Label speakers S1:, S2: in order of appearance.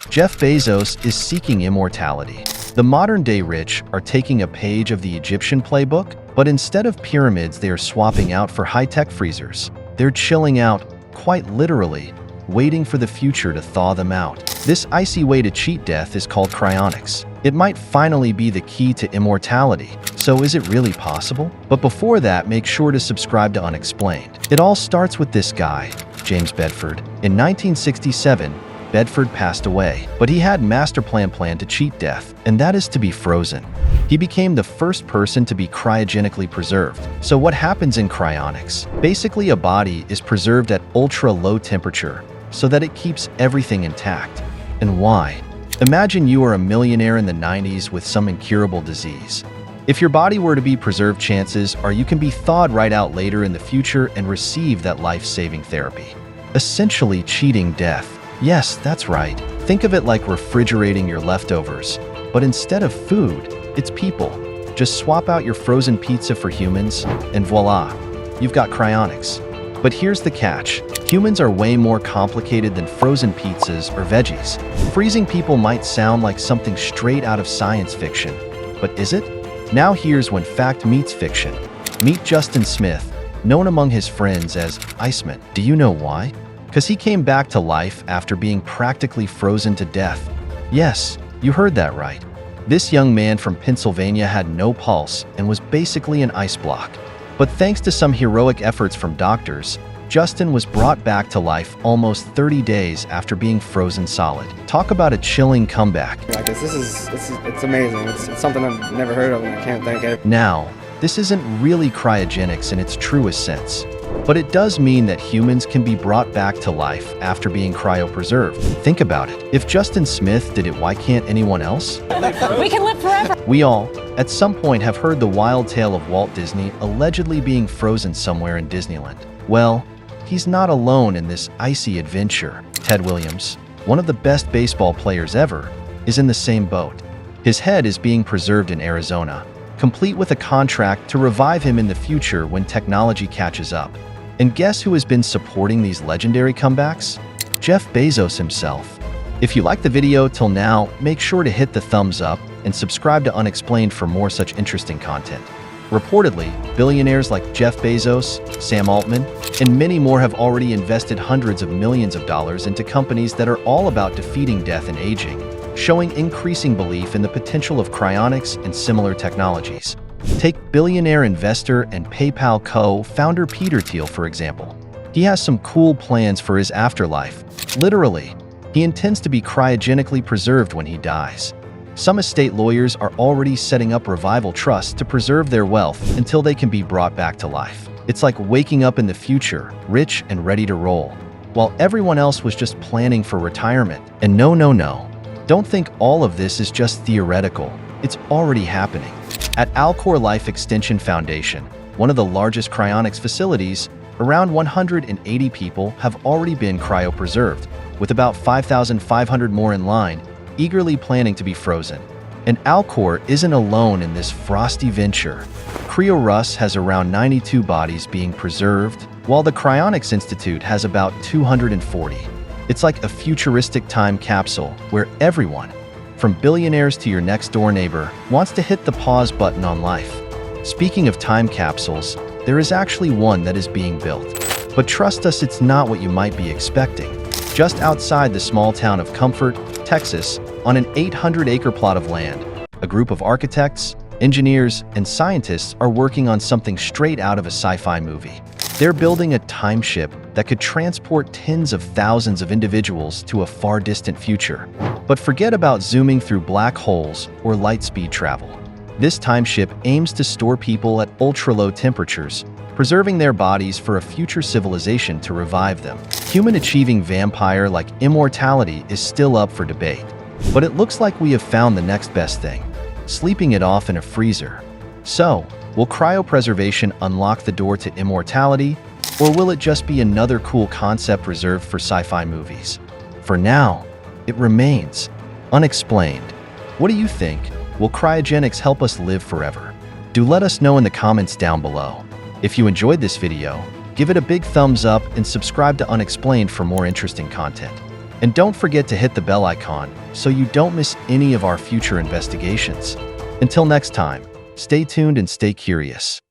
S1: Jeff Bezos is seeking immortality. The modern-day rich are taking a page of the Egyptian playbook, but instead of pyramids they are swapping out for high-tech freezers. They're chilling out, quite literally, waiting for the future to thaw them out. This icy way to cheat death is called cryonics. It might finally be the key to immortality. So is it really possible? But before that, make sure to subscribe to Unexplained. It all starts with this guy, James Bedford. In 1967, Bedford passed away, but he had master plan to cheat death, and that is to be frozen. He became the first person to be cryogenically preserved. So what happens in cryonics? Basically, a body is preserved at ultra-low temperature so that it keeps everything intact. And why? Imagine you are a millionaire in the 90s with some incurable disease. If your body were to be preserved, chances are you can be thawed right out later in the future and receive that life-saving therapy. Essentially cheating death. Yes, that's right. Think of it like refrigerating your leftovers. But instead of food, it's people. Just swap out your frozen pizza for humans, and voila, you've got cryonics. But here's the catch. Humans are way more complicated than frozen pizzas or veggies. Freezing people might sound like something straight out of science fiction. But is it? Now here's when fact meets fiction. Meet Justin Smith, known among his friends as Iceman. Do you know why? Because he came back to life after being practically frozen to death. Yes, you heard that right. This young man from Pennsylvania had no pulse and was basically an ice block. But thanks to some heroic efforts from doctors, Justin was brought back to life almost 30 days after being frozen solid. Talk about a chilling comeback.
S2: It's amazing. It's something I've never heard of, and I can't thank it.
S1: Now, this isn't really cryogenics in its truest sense, but it does mean that humans can be brought back to life after being cryopreserved. Think about it. If Justin Smith did it, why can't anyone else?
S3: We can live forever.
S1: We all, at some point, have heard the wild tale of Walt Disney allegedly being frozen somewhere in Disneyland. Well, he's not alone in this icy adventure. Ted Williams, one of the best baseball players ever, is in the same boat. His head is being preserved in Arizona, complete with a contract to revive him in the future when technology catches up. And guess who has been supporting these legendary comebacks? Jeff Bezos himself. If you liked the video till now, make sure to hit the thumbs up and subscribe to Unexplained for more such interesting content. Reportedly, billionaires like Jeff Bezos, Sam Altman, and many more have already invested hundreds of millions of dollars into companies that are all about defeating death and aging, showing increasing belief in the potential of cryonics and similar technologies. Take billionaire investor and PayPal co-founder Peter Thiel, for example. He has some cool plans for his afterlife. Literally, he intends to be cryogenically preserved when he dies. Some estate lawyers are already setting up revival trusts to preserve their wealth until they can be brought back to life. It's like waking up in the future, rich and ready to roll, while everyone else was just planning for retirement. And no. Don't think all of this is just theoretical. It's already happening. At Alcor Life Extension Foundation, one of the largest cryonics facilities, around 180 people have already been cryopreserved, with about 5,500 more in line, eagerly planning to be frozen. And Alcor isn't alone in this frosty venture. CryoRus has around 92 bodies being preserved, while the Cryonics Institute has about 240. It's like a futuristic time capsule where everyone, from billionaires to your next-door neighbor, wants to hit the pause button on life. Speaking of time capsules, there is actually one that is being built. But trust us, it's not what you might be expecting. Just outside the small town of Comfort, Texas, on an 800-acre plot of land, a group of architects, engineers, and scientists are working on something straight out of a sci-fi movie. They're building a time ship that could transport tens of thousands of individuals to a far distant future. But forget about zooming through black holes or light speed travel. This time ship aims to store people at ultra-low temperatures, preserving their bodies for a future civilization to revive them. Human achieving vampire-like immortality is still up for debate, but it looks like we have found the next best thing: sleeping it off in a freezer. So, will cryopreservation unlock the door to immortality, or will it just be another cool concept reserved for sci-fi movies? For now, it remains unexplained. What do you think? Will cryogenics help us live forever? Do let us know in the comments down below. If you enjoyed this video, give it a big thumbs up and subscribe to Unexplained for more interesting content. And don't forget to hit the bell icon so you don't miss any of our future investigations. Until next time, stay tuned and stay curious.